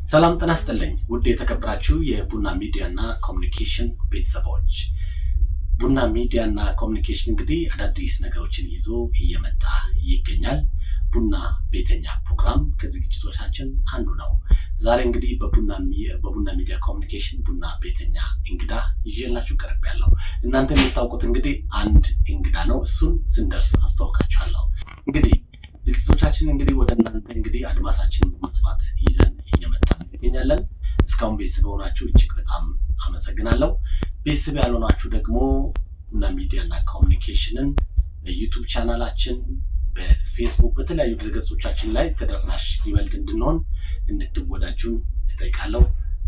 ሰላም ጤና ይስጥልኝ ውድ የተከበራችሁ የቡና ሚዲያና ኮሙኒኬሽን ቤተሰቦች። ቡና ሚዲያና ኮሙኒኬሽን እንግዲህ አዳዲስ ነገሮችን ይዞ እየመጣ ይገኛል። ቡና ቤተኛ ፕሮግራም ከዝግጅቶቻችን አንዱ ነው። ዛሬ እንግዲህ በቡና ሚዲያ ኮሙኒኬሽን ቡና ቤተኛ እንግዳ ይዤላችሁ ቀርቤያለሁ። እናንተ የምታውቁት እንግዲህ አንድ እንግዳ ነው። እሱን ስንደርስ አስተዋውቃችኋለሁ። እንግዲህ ዝግጅቶቻችን እንግዲህ ወደ እናንተ እንግዲህ አድማሳችንን በማስፋት ይዘን እየመጣን እንገኛለን። እስካሁን ቤተሰብ ሆናችሁ እጅግ በጣም አመሰግናለሁ። ቤተሰብ ያልሆናችሁ ደግሞ ቡና ሚዲያና ኮሙኒኬሽንን በዩቲዩብ ቻናላችን፣ በፌስቡክ፣ በተለያዩ ድረገጾቻችን ላይ ተደራሽ ይበልጥ እንድንሆን እንድትወዳጁን እጠይቃለሁ።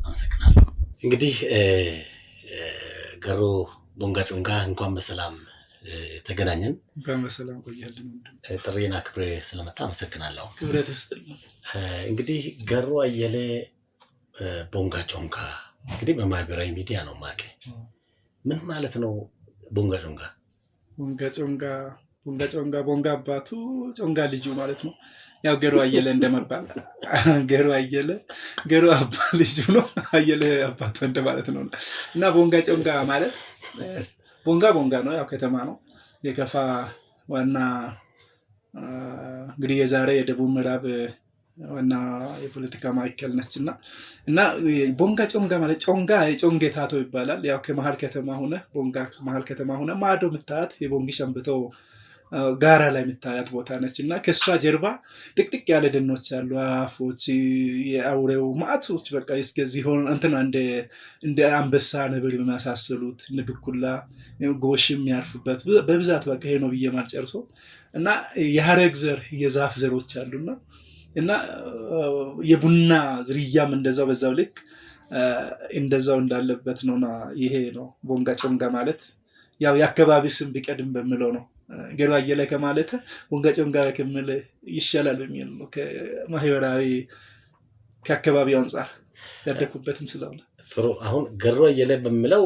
አመሰግናለሁ። እንግዲህ ገሮ ቦንጋ ጮንጋ እንኳን በሰላም ተገናኘን። በመሰላም ቆያልን። ጥሪና ክብሬ ስለመጣ አመሰግናለሁ። ክብረት ይስጥልኝ። እንግዲህ ገሮ አየለ ቦንጋ ጮንጋ እንግዲህ በማህበራዊ ሚዲያ ነው ማቀ። ምን ማለት ነው ቦንጋ ጮንጋ? ቦንጋ ጮንጋ ቦንጋ አባቱ ጮንጋ ልጁ ማለት ነው። ያው ገሮ አየለ እንደመባል ገሮ አባ ልጁ ነው፣ አየለ አባቱ እንደማለት ነው። እና ቦንጋ ጮንጋ ማለት ቦንጋ ነው። ያው ከተማ ነው፣ የከፋ ዋና እንግዲህ የዛሬ የደቡብ ምዕራብ ዋና የፖለቲካ ማዕከል ነችና እና ቦንጋ ጮንጋ ማለት ጮንጋ የጮንጌ ታቶ ይባላል። ያው ከመሃል ከተማ ሆነ ቦንጋ ከመሃል ከተማ ሆነ ማዶ ምታት የቦንጊ ሸምብቶ ጋራ ላይ የምታያት ቦታ ነች እና ከሷ ጀርባ ጥቅጥቅ ያለ ደኖች አሉ፣ አፎች፣ የአውሬው ማዕቶች በቃ እስከዚህ ሆነ እንትና እንደ አንበሳ ነብር የሚያሳስሉት ንብኩላ ጎሽም ያርፍበት በብዛት በቃ ይሄ ነው ብዬ ማልጨርሶ እና የሐረግ ዘር የዛፍ ዘሮች አሉና እና የቡና ዝርያም እንደዛው በዛው ልክ እንደዛው እንዳለበት ነውና ይሄ ነው ቦንጋ ጮንጋ ማለት። ያው የአካባቢ ስም ቢቀድም በሚለው ነው ገሮ አየለ ከማለት ቦንጋ ጮንጋ ከሚል ይሻላል የሚል ነው። ከማህበራዊ ከአካባቢው አንፃር ያደኩበትም ስለሆነ ጥሩ። አሁን ገሮ አየለ በሚለው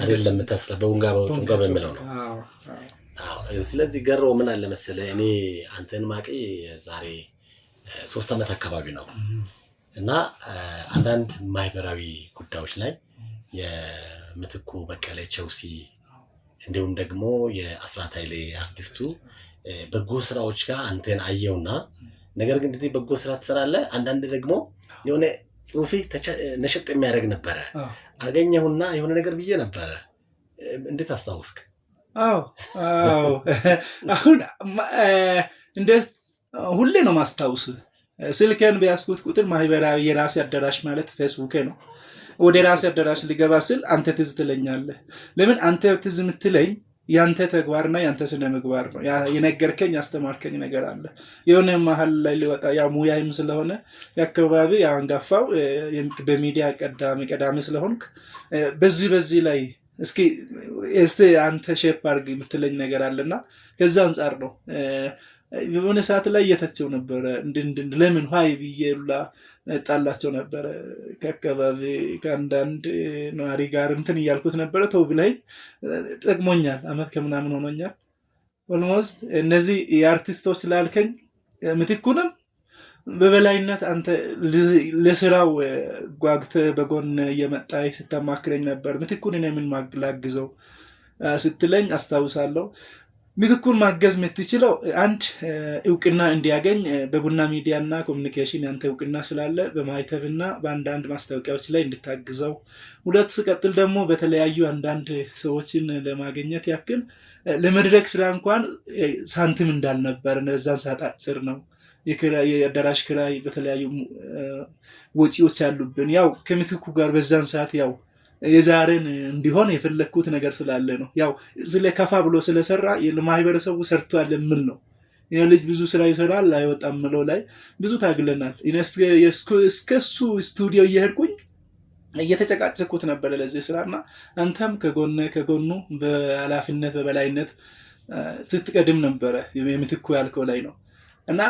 አይደለም ተስለ ቦንጋ ጮንጋ በሚለው ነው። አዎ። ስለዚህ ገሮ ምን አለ መሰለህ፣ እኔ አንተን ማቂ ዛሬ 3 ዓመት አካባቢ ነው እና አንዳንድ ማህበራዊ ጉዳዮች ላይ የምትኩ በቀለ ቸውሲ እንዲሁም ደግሞ የአስራት ኃይሌ አርቲስቱ በጎ ስራዎች ጋር አንተን አየውና፣ ነገር ግን እንደዚህ በጎ ስራ ትሰራለህ፣ አንዳንድ ደግሞ የሆነ ጽሁፌ ነሸጥ የሚያደርግ ነበረ። አገኘሁና የሆነ ነገር ብዬ ነበረ። እንዴት አስታውስክ? አዎ አሁን እንደስ ሁሌ ነው ማስታውስ። ስልኬን ቢያስኩት ቁጥር ማህበራዊ የራሴ አዳራሽ ማለት ፌስቡክ ነው። ወደ ራሴ አዳራሽ ሊገባ ስል አንተ ትዝ ትለኛለህ። ለምን አንተ ትዝ የምትለኝ ያንተ ተግባርና ያንተ ስነ ምግባር ነው። የነገርከኝ ያስተማርከኝ ነገር አለ። የሆነ መሀል ላይ ሊወጣ ያ ሙያም ስለሆነ የአካባቢ አንጋፋው በሚዲያ ቀዳሚ ስለሆንክ በዚህ ላይ እስቲ አንተ ሼፕ አድርግ የምትለኝ ነገር አለና ከዛ አንጻር ነው የሆነ ሰዓት ላይ እየተቸው ነበረ። ለምን ሀይ ብዬላ ጣላቸው ነበረ። ከአካባቢ ከአንዳንድ ነዋሪ ጋር እንትን እያልኩት ነበረ። ተው ብለኝ ጠቅሞኛል። አመት ከምናምን ሆኖኛል ኦልሞስት። እነዚህ የአርቲስቶች ስላልከኝ ምትኩንም በበላይነት አንተ ለስራው ጓግተ በጎን እየመጣይ ስታማክረኝ ነበር። ምትኩን እኔ ምን ላግዘው ስትለኝ አስታውሳለሁ። ምትኩን ማገዝ የምትችለው አንድ እውቅና እንዲያገኝ በቡና ሚዲያና ኮሙኒኬሽን ያንተ እውቅና ስላለ በማይተብና በአንዳንድ ማስታወቂያዎች ላይ እንድታግዘው፣ ሁለት ስቀጥል ደግሞ በተለያዩ አንዳንድ ሰዎችን ለማግኘት ያክል ለመድረክ ስራ እንኳን ሳንቲም እንዳልነበር እነዛን ሳጣጭር ነው። የአዳራሽ ክራይ በተለያዩ ወጪዎች አሉብን። ያው ከምትኩ ጋር በዛን ሰዓት ያው የዛሬን እንዲሆን የፈለኩት ነገር ስላለ ነው። ያው ከፋ ብሎ ስለሰራ ለማህበረሰቡ ሰርቷል የምል ነው። ይሄ ልጅ ብዙ ስራ ይሰራል አይወጣም ምለው ላይ ብዙ ታግለናል። እስከሱ ስቱዲዮ እየሄድኩኝ እየተጨቃጨኩት ነበር ለዚህ ስራና አንተም ከጎኑ በኃላፊነት በበላይነት ስትቀድም ነበረ። የምትኩ ያልከው ላይ ነው እና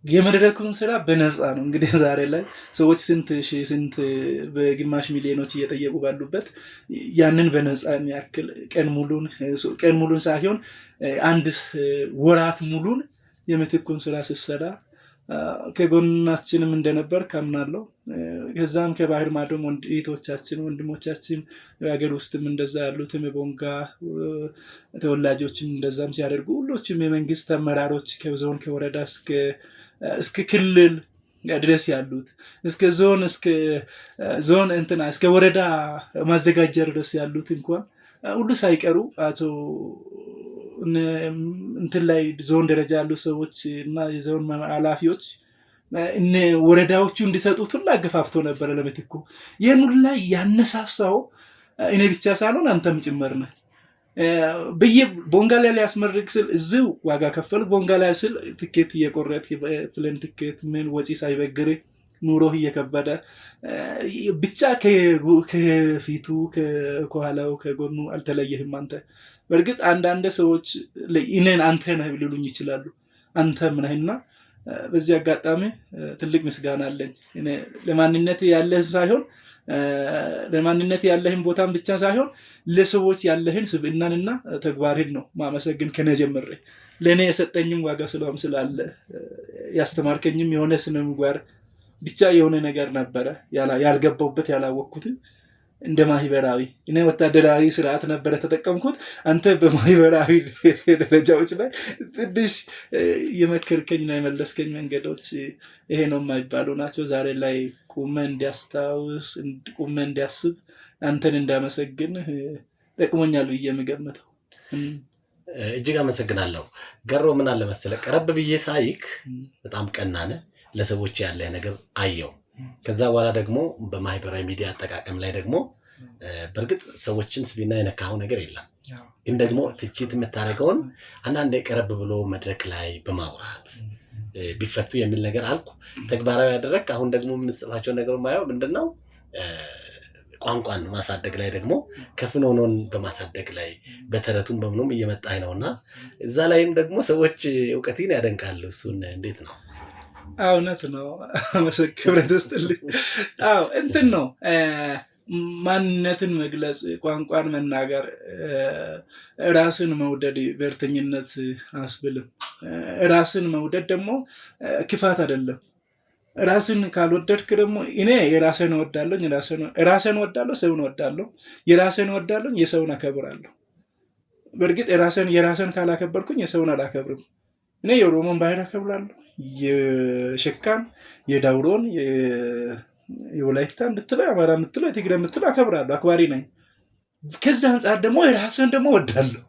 የመድረኩን ስራ በነፃ ነው እንግዲህ ዛሬ ላይ ሰዎች ስንት በግማሽ ሚሊዮኖች እየጠየቁ ባሉበት ያንን በነፃ ያክል ቀን ሙሉን ሳይሆን አንድ ወራት ሙሉን የምትኩን ስራ ሲሰራ ከጎናችንም እንደነበር ካምናለሁ። ከዛም ከባህር ማዶም እህቶቻችን ወንድሞቻችን ሀገር ውስጥም እንደዛ ያሉትም የቦንጋ ተወላጆችም እንደዛም ሲያደርጉ ሁሎችም የመንግስት አመራሮች ከዞን ከወረዳ እስከ ክልል ድረስ ያሉት እስከ ዞን እስከ ወረዳ ማዘጋጃ ድረስ ያሉት እንኳን ሁሉ ሳይቀሩ አቶ ላይ ዞን ደረጃ ያሉ ሰዎች እና የዞን ኃላፊዎች ወረዳዎቹ እንዲሰጡት ሁሉ አገፋፍቶ ነበር ለምትኩ። ይህን ሁሉ ላይ ያነሳሳው እኔ ብቻ ሳልሆን አንተም ጭምር ነህ። ቦንጋ ላይ ሊያስመርቅ ስል እዚው ዋጋ ከፈል ቦንጋ ላይ ስል ትኬት እየቆረጥ ፕሌን ትኬት ምን ወጪ ሳይበግር ኑሮህ እየከበደ ብቻ ከፊቱ ከኋላው ከጎኑ አልተለየህም አንተ። በእርግጥ አንዳንድ ሰዎች እኔን አንተ ነህ ሊሉኝ ይችላሉ። አንተም ነህና በዚህ አጋጣሚ ትልቅ ምስጋና አለኝ። እኔ ለማንነት ያለህን ቦታን ብቻ ሳይሆን ለሰዎች ያለህን ስብዕናንና ተግባርን ነው ማመሰግን ከነ ጀምሬ። ለእኔ የሰጠኝም ዋጋ ስላለ ያስተማርከኝም የሆነ ስነ ምግባር ብቻ የሆነ ነገር ነበረ ያልገባውበት ያላወቅኩት። እንደ ማህበራዊ እኔ ወታደራዊ ስርዓት ነበረ ተጠቀምኩት። አንተ በማህበራዊ ደረጃዎች ላይ ትንሽ የመከርከኝና የመለስከኝ መንገዶች ይሄ ነው የማይባሉ ናቸው። ዛሬ ላይ ቁመ እንዲያስታውስ ቁመ እንዲያስብ አንተን እንዳመሰግን ጠቅሞኛል ብዬ የምገምተው። እጅግ አመሰግናለሁ። ገሮ ምን አለ መሰለህ ቀረብ ብዬ ሳይክ በጣም ቀናነ ለሰዎች ያለ ነገር አየው። ከዛ በኋላ ደግሞ በማህበራዊ ሚዲያ አጠቃቀም ላይ ደግሞ በርግጥ ሰዎችን ስቢና የነካው ነገር የለም፣ ግን ደግሞ ትችት የምታደርገውን አንዳንዴ ቀረብ ብሎ መድረክ ላይ በማውራት ቢፈቱ የሚል ነገር አልኩ ተግባራዊ ያደረክ። አሁን ደግሞ የምንጽፋቸው ነገር ማየው ምንድነው ቋንቋን ማሳደግ ላይ ደግሞ ከፍኖኖን በማሳደግ ላይ በተረቱም በምኑም እየመጣኝ ነውና እዛ ላይም ደግሞ ሰዎች ዕውቀትን ያደንቃሉ። እሱን እንዴት ነው? እውነት ነው። አመሰግናለሁ ደስተልኝ። እንትን ነው ማንነትን መግለጽ ቋንቋን መናገር ራስን መውደድ ብሔርተኝነት አያስብልም። ራስን መውደድ ደግሞ ክፋት አይደለም። ራስን ካልወደድክ ደግሞ እኔ የራሴን እወዳለሁ፣ ራሴን እወዳለሁ፣ ሰውን እወዳለሁ፣ የራሴን እወዳለሁ፣ የሰውን አከብራለሁ። በእርግጥ የራሴን ካላከበርኩኝ የሰውን አላከብርም። እኔ የኦሮሞን ባህል አከብራለሁ፣ የሸካን፣ የዳውሮን፣ የወላይታን ብትለው የአማራ ብትለው የትግሬ ብትለው አከብራለሁ፣ አክባሪ ነኝ። ከዛ አንጻር ደግሞ የራሴን ደግሞ እወዳለሁ።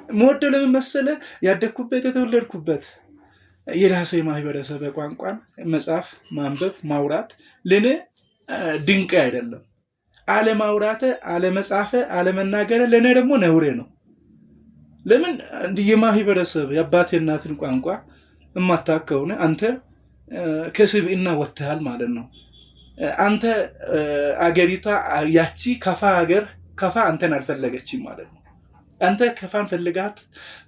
የምወደው ለምን መሰለህ? ያደግኩበት የተወለድኩበት የራሴ ማህበረሰብ ቋንቋን መጻፍ፣ ማንበብ፣ ማውራት ለኔ ድንቅ አይደለም። አለማውራተ፣ አለመጻፈ፣ አለመናገረ ለኔ ደግሞ ነውሬ ነው። ለምን የማህበረሰብ የአባቴ እናትን ቋንቋ እማታውቅ ከሆነ አንተ ከስብዕና ወጥተሃል ማለት ነው። አንተ አገሪቷ ያቺ ከፋ አንተን አልፈለገችም ማለት ነው። አንተ ከፋን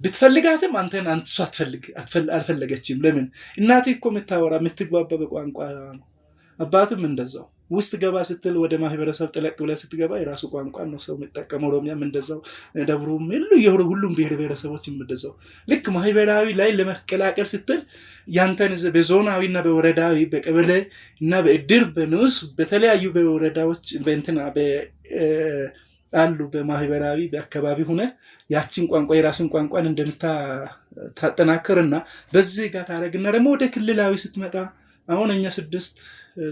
ብትፈልጋትም አንተን አንተሷ አልፈለገችም። ለምን? እናትህ እኮ የምትግባባ በቋንቋ ነው። አባትም እንደዛው ውስጥ ገባ ስትል ወደ ማህበረሰብ ጥለቅ ብለህ ስትገባ የራሱ ቋንቋ ነው ሰው የሚጠቀመው። ኦሮሚያም እንደዛው፣ ደቡብም ሁሉም ብሔር ብሔረሰቦችም እንደዛው። ልክ ማህበራዊ ላይ ለመቀላቀል ስትል ያንተን በዞናዊና በወረዳዊ በቀበሌ እና በእድር በንዑስ በተለያዩ በወረዳዎች አሉ በማህበራዊ በአካባቢ ሆነ ያችን ቋንቋ የራስን ቋንቋን እንደምታጠናክርና በዚህ ጋር ታረግና ደግሞ ወደ ክልላዊ ስትመጣ አሁን እኛ 6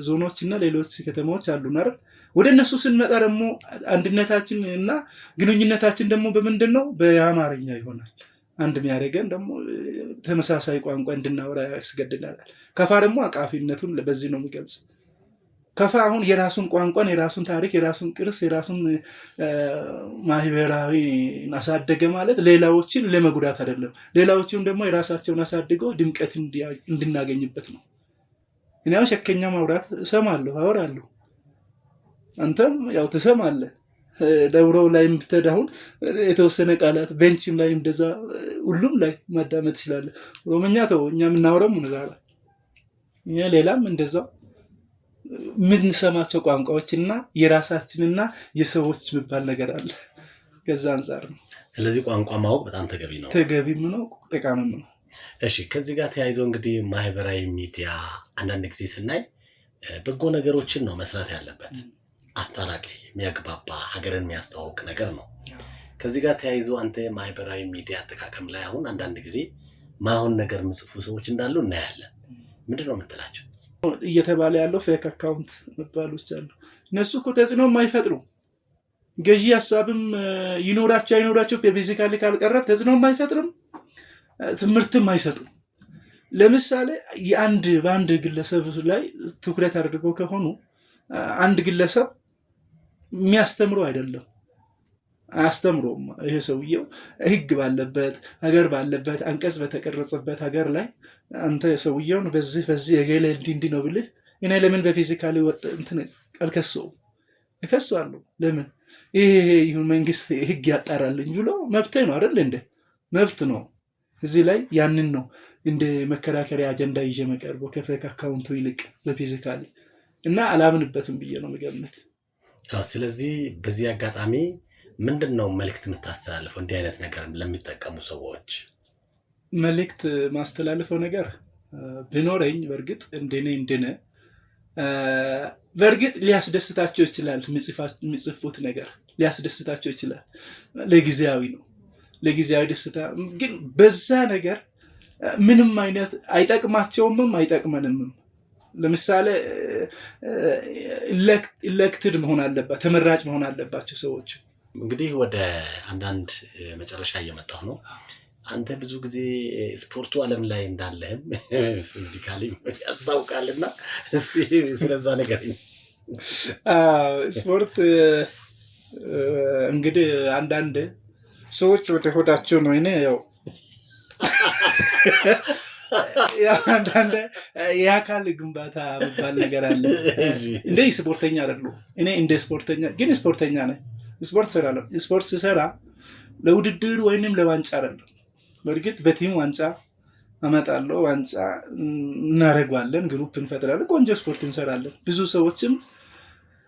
ዞኖች እና ሌሎች ከተማዎች አሉን አይደል? ወደ እነሱ ስንመጣ ደግሞ አንድነታችን እና ግንኙነታችን ደግሞ በምንድን ነው? በአማርኛ ይሆናል። አንድ የሚያደርገን ደግሞ ተመሳሳይ ቋንቋ እንድናወራ ያስገድዳል። ከፋ ደግሞ አቃፊነቱን በዚህ ነው የሚገልጽ። ከፋ አሁን የራሱን ቋንቋን፣ የራሱን ታሪክ፣ የራሱን ቅርስ፣ የራሱን ማህበራዊ አሳደገ ማለት ሌላዎችን ለመጉዳት አይደለም። ሌላዎችም ደግሞ የራሳቸውን አሳድገው ድምቀት እንድናገኝበት ነው። እኔ አሁን ሸከኛ ማውራት እሰማለሁ፣ አወራለሁ። አንተም ያው ትሰማለህ። ደብሮ ላይ ብትሄድ አሁን የተወሰነ ቃላት ቤንችም ላይ እንደዛ ሁሉም ላይ ማዳመጥ ትችላለህ። ኦሮምኛ ተው፣ እኛ የምናወራው ምንዛራ ሌላም እንደዛው የምንሰማቸው ቋንቋዎችና የራሳችንና የሰዎች የሚባል ነገር አለ። ከዛ አንጻር ነው። ስለዚህ ቋንቋ ማወቅ በጣም ተገቢ ነው። ተገቢም ነው፣ ጠቃሚም ነው። እሺ ከዚህ ጋር ተያይዞ እንግዲህ ማህበራዊ ሚዲያ አንዳንድ ጊዜ ስናይ በጎ ነገሮችን ነው መስራት ያለበት። አስታራቂ የሚያግባባ ሀገርን የሚያስተዋውቅ ነገር ነው። ከዚህ ጋር ተያይዞ አንተ ማህበራዊ ሚዲያ አጠቃቀም ላይ አሁን አንዳንድ ጊዜ ማይሆን ነገር ምጽፉ ሰዎች እንዳሉ እናያለን። ምንድነው የምትላቸው? እየተባለ ያለው ፌክ አካውንት መባሎች አሉ። እነሱ እኮ ተጽዕኖ የማይፈጥሩ ገዢ ሀሳብም ይኖራቸው በፊዚካሊ ካልቀረብ ተጽዕኖ የማይፈጥርም ትምህርትም አይሰጡም። ለምሳሌ በአንድ ግለሰብ ላይ ትኩረት አድርገው ከሆኑ አንድ ግለሰብ የሚያስተምረው አይደለም፣ አያስተምረውም። ይሄ ሰውየው ህግ ባለበት ሀገር ባለበት አንቀጽ በተቀረጸበት ሀገር ላይ አንተ ሰውየውን በዚህ የገለ እንዲህ ነው ብልህ እኔ ለምን በፊዚካሊ እንትን አልከሰውም? እከሰዋለሁ። ለምን ይሄ ይሁን መንግስት ህግ ያጣራልኝ ብሎ መብቴ ነው አይደል? እንደ መብት ነው። እዚህ ላይ ያንን ነው እንደ መከራከሪያ አጀንዳ ይዤ መቀርበው ከፌክ አካውንቱ ይልቅ በፊዚካሊ እና አላምንበትም ብዬ ነው የምገምት። ስለዚህ በዚህ አጋጣሚ ምንድነው መልእክት የምታስተላልፈው እንዲህ አይነት ነገር ለሚጠቀሙ ሰዎች? መልእክት ማስተላልፈው ነገር ቢኖረኝ በእርግጥ እንደኔ በእርግጥ ሊያስደስታቸው ይችላል። የሚጽፉት ነገር ሊያስደስታቸው ይችላል። ለጊዜያዊ ነው፣ ለጊዜያዊ ደስታ። ግን በዛ ነገር ምንም አይነት አይጠቅማቸውምም አይጠቅመንምም። ለምሳሌ ኢሌክትድ መሆን አለባት፣ ተመራጭ መሆን አለባቸው ሰዎች። እንግዲህ ወደ አንዳንድ መጨረሻ እየመጣሁ ነው። አንተ ብዙ ጊዜ ስፖርቱ ዓለም ላይ እንዳለህም ፊዚካሊ ያስታውቃልና እስቲ ስለዛ ነገር። ስፖርት እንግዲህ አንዳንድ ሰዎች ወደ ሆዳቸው ነው። እኔ ያው አንዳንድ የአካል ግንባታ የሚባል ነገር አለ። እንደ ስፖርተኛ አይደለሁ እኔ፣ እንደ ስፖርተኛ ግን ስፖርተኛ ነኝ። ስፖርት ስሰራ ለውድድር ወይንም ለዋንጫ አይደለም። በእርግጥ በቲም ዋንጫ አመጣለሁ፣ ዋንጫ እናደርጋለን፣ ግሩፕ እንፈጥራለን፣ ቆንጆ ስፖርት እንሰራለን። ብዙ ሰዎችም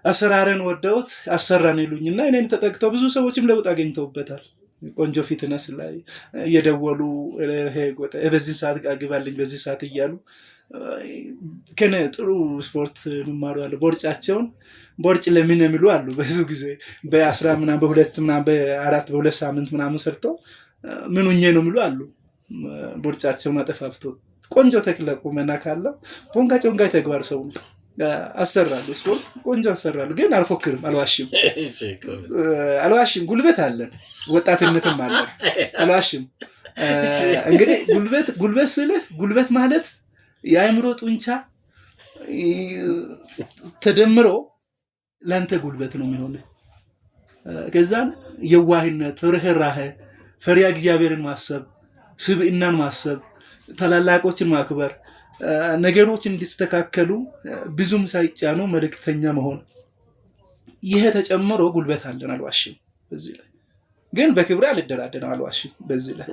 አሰራርን ወደውት አሰራን ይሉኝና እኔን ተጠቅተው ብዙ ሰዎችም ለውጥ አገኝተውበታል። ቆንጆ ፊትነስ ላይ እየደወሉ በዚህ ሰዓት አግባልኝ በዚህ ሰዓት እያሉ ከነ ጥሩ ስፖርት ይማሩ አሉ። ቦርጭ ለምን የሚሉ አሉ። ብዙ ጊዜ በ10 ምናምን በ2 ምናምን በ4 ሳምንት ምናምን ሰርተው ምን ሆኜ ነው የሚሉ አሉ። ቦርጫቸውን አጠፋፍተው ቆንጆ ተክለ ቁመና ካለው ጮንጋ ተግባር ሰው አሰራሉ፣ ስፖርት ቆንጆ አሰራሉ። ግን አልፎክርም፣ አልዋሽም። ጉልበት አለን፣ ወጣትነትም አለን፣ አልዋሽም። እንግዲህ ጉልበት ስልህ ጉልበት ማለት የአእምሮ ጡንቻ ተደምሮ ለአንተ ጉልበት ነው የሚሆነው። ከዛን የዋህነት፣ ርህራሄ፣ ፈሪሃ እግዚአብሔርን ማሰብ፣ ስብዕናን ማሰብ፣ ታላላቆችን ማክበር፣ ነገሮች እንዲስተካከሉ ብዙም ሳይጫኑ መልእክተኛ መሆን፣ ይሄ ተጨምሮ ጉልበት አለን፣ አልዋሽም። በዚህ ላይ ግን በክብር አልደራደርም፣ አልዋሽም። በዚህ ላይ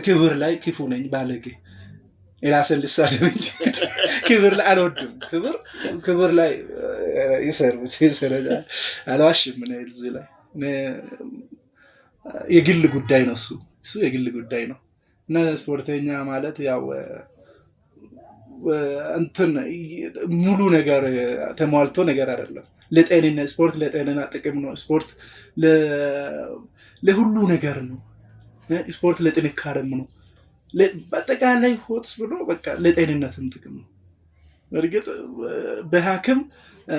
ክብር ላይ ክፉ ነኝ፣ ባለጌ የራስን ልሳደብ እንጂ ክብር ላይ አልወድም። ክብር ላይ ይሰራል፣ አልዋሽም። እዚህ ላይ የግል ጉዳይ ነው፣ እሱ የግል ጉዳይ ነው። እና ስፖርተኛ ማለት ያው እንትን ሙሉ ነገር ተሟልቶ ነገር አይደለም። ለጤንነት ስፖርት ለጤንና ጥቅም ነው። ስፖርት ለሁሉ ነገር ነው። ስፖርት ለጥንካሬም ነው። በአጠቃላይ ሆትስ ብሎ በቃ ለጤንነትም ጥቅም ነው። በእርግጥ በሐኪም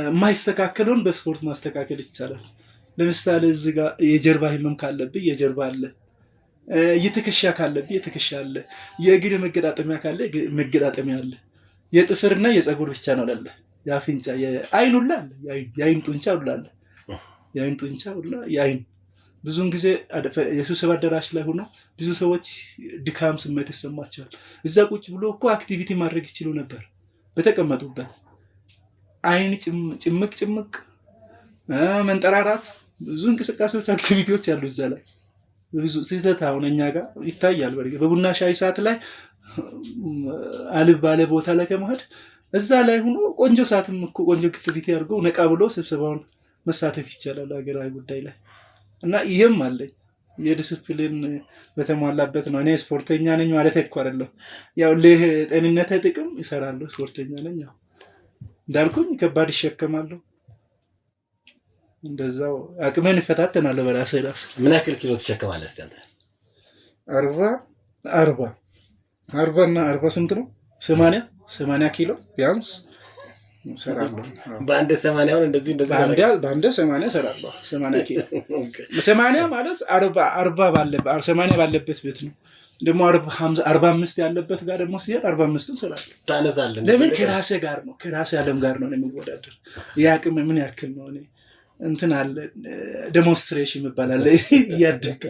የማይስተካከለውን በስፖርት ማስተካከል ይቻላል። ለምሳሌ እዚህ ጋር የጀርባ ህመም ካለብህ የጀርባ አለ፣ የትከሻ ካለብህ የትከሻ አለ፣ የእግር መገጣጠሚያ ካለ መገጣጠሚያ አለ። የጥፍርና የፀጉር ብቻ ነው አለ። የአፍንጫ የአይን ሁላ አለ፣ የአይን ጡንቻ ሁላ አለ። የአይን ጡንቻ ሁላ የአይን ብዙውን ጊዜ የስብሰባ አዳራሽ ላይ ሆኖ ብዙ ሰዎች ድካም ስሜት ይሰማቸዋል። እዛ ቁጭ ብሎ እኮ አክቲቪቲ ማድረግ ይችሉ ነበር በተቀመጡበት። አይን ጭምቅ መንጠራራት፣ ብዙ እንቅስቃሴዎች አክቲቪቲዎች አሉ እዛ ላይ። ብዙ ስህተት አሁን እኛ ጋር ይታያል። በቡና ሻይ ሰዓት ላይ አልባለ ቦታ ላይ ከመሄድ እዛ ላይ ሆኖ ቆንጆ ሰዓትም እኮ ቆንጆ አክቲቪቲ አድርጎ ነቃ ብሎ ስብሰባውን መሳተፍ ይቻላል ሀገራዊ ጉዳይ ላይ። እና ይሄም አለኝ የዲስፕሊን በተሟላበት ነው። እኔ ስፖርተኛ ነኝ ማለት እኮ አይደለም። ያው ለጤንነት ጥቅም ይሰራሉ። ስፖርተኛ ነኝ ያው እንዳልኩኝ ከባድ ይሸከማለሁ። እንደዛው አቅሜን እፈታተናለሁ በራሴ ራስ። ምን ያክል ኪሎ ትሸከማለህ እስቲ አንተ? 40 እና 40 ስንት ነው? 80 ኪሎ ቢያንስ እሰራለሁ። በአንድ 80 አሁን እንደዚህ በአንድ 80 እሰራለሁ። 80 ኪሎ 80 ማለት 80 ባለበት ቤት ነው። ደግሞ 45 ያለበት ጋር ደግሞ ሲሄድ 45 እሰራለሁ። ታነሳለህ። ለምን? ከራሴ ጋር ነው፣ ከራሴ ዓለም ጋር ነው የሚወዳደር። የአቅም ምን ያክል ነው? እኔ እንትን አለ ዴሞንስትሬሽን ይባላል እያደገ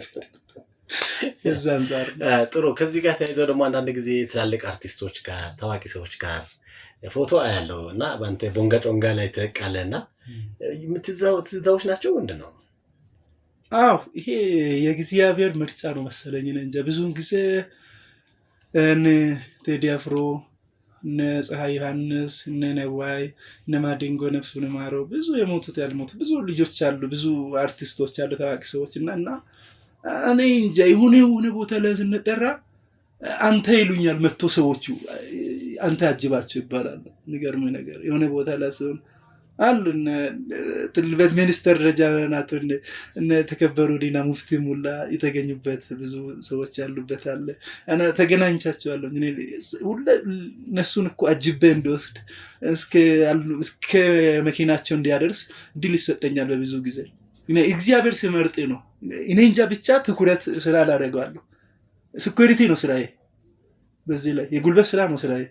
የዛ አንፃር ጥሩ። ከዚህ ጋር ተያይዘው ደግሞ አንዳንድ ጊዜ ትላልቅ አርቲስቶች ጋር ታዋቂ ሰዎች ጋር ፎቶ አያለው እና በአንተ ቦንጋ ጮንጋ ላይ ተለቃለና ትዝታዎች ናቸው ምንድን ነው? አዎ ይሄ የእግዚአብሔር ምርጫ ነው መሰለኝ። እንጃ ብዙውን ጊዜ እነ ቴዲ አፍሮ፣ እነ ፀሐይ ዮሐንስ፣ እነ ነዋይ፣ እነ ማዲንጎ ነፍሱን ይማረው፣ ብዙ የሞቱት ያልሞቱ ብዙ ልጆች አሉ፣ ብዙ አርቲስቶች አሉ፣ ታዋቂ ሰዎች እና እኔ እንጃ የሆነ ቦታ ላይ ስንጠራ አንተ ይሉኛል መጥቶ ሰዎቹ አንተ አጅባቸው ይባላሉ። የሚገርም ነገር የሆነ ቦታ ላይ ሲሆን አሉ ትልበት ሚኒስተር ደረጃ ናቸው እነ ተከበሩ ዲና ሙፍቲ ሙላ የተገኙበት ብዙ ሰዎች ያሉበት አለ። እና ተገናኝቻቸዋለሁ። ሁሉ እነሱን እኮ አጅቤ እንደወስድ እስከ መኪናቸው እንዲያደርስ እድል ይሰጠኛል በብዙ ጊዜ። እግዚአብሔር ሲመርጥ ነው። እኔ እንጃ ብቻ ትኩረት ስላላደረገዋለሁ። ሴኩሪቲ ነው ስራዬ። በዚህ ላይ የጉልበት ስራ ነው ስራዬ።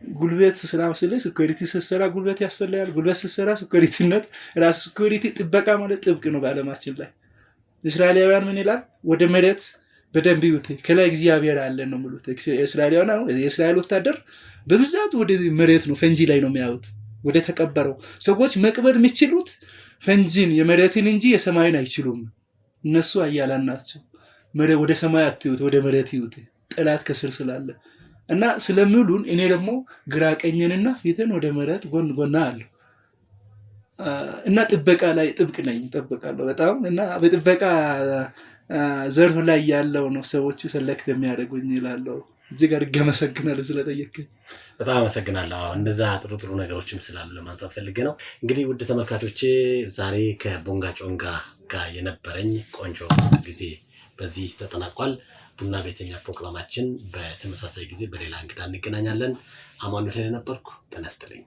ጉልበት ስራ መስለኝ ሴኩሪቲ ስትሰራ ጉልበት ያስፈልጋል። ጉልበት ስትሰራ ሴኩሪቲነት ራስ ሴኩሪቲ ጥበቃ ማለት ጥብቅ ነው በዓለማችን ላይ። እስራኤላውያን ምን ይላል? ወደ መሬት በደንብ ይዩት ከላይ እግዚአብሔር አለ ነው የሚሉት። እስራኤላውያን አሁን የእስራኤል ወታደር በብዛት ወደ መሬት ነው ፈንጂ ላይ ነው የሚያዩት። ወደ ተቀበረው ሰዎች መቅበር የሚችሉት ፈንጂን የመሬትን እንጂ የሰማይን አይችሉም። እነሱ አያላን ናቸው። ወደ ሰማይ አትዩት፣ ወደ መሬት ይዩት ጠላት ከስር ስላለ እና ስለሚሉን እኔ ደግሞ ግራ ቀኝንና ፊትን ወደ መሬት ጎና አለው እና ጥበቃ ላይ ጥብቅ ነኝ። እጠብቃለሁ በጣም እና በጥበቃ ዘርፍ ላይ ያለው ነው ሰዎቹ ሰለክት የሚያደርጉኝ ይላለው። እጅግ አድርጌ አመሰግናለሁ ስለጠየቀኝ። በጣም አመሰግናለሁ። እነዛ ጥሩ ነገሮችም ስላሉ ለማንሳት ፈልጌ ነው። እንግዲህ ውድ ተመልካቾቼ ዛሬ ከቦንጋ ጮንጋ ጋር የነበረኝ ቆንጆ ጊዜ በዚህ ተጠናቋል። ቡና ቤተኛ ፕሮግራማችን በተመሳሳይ ጊዜ በሌላ እንግዳ እንገናኛለን። አማኑኤል ነበርኩ። ጤና ይስጥልኝ።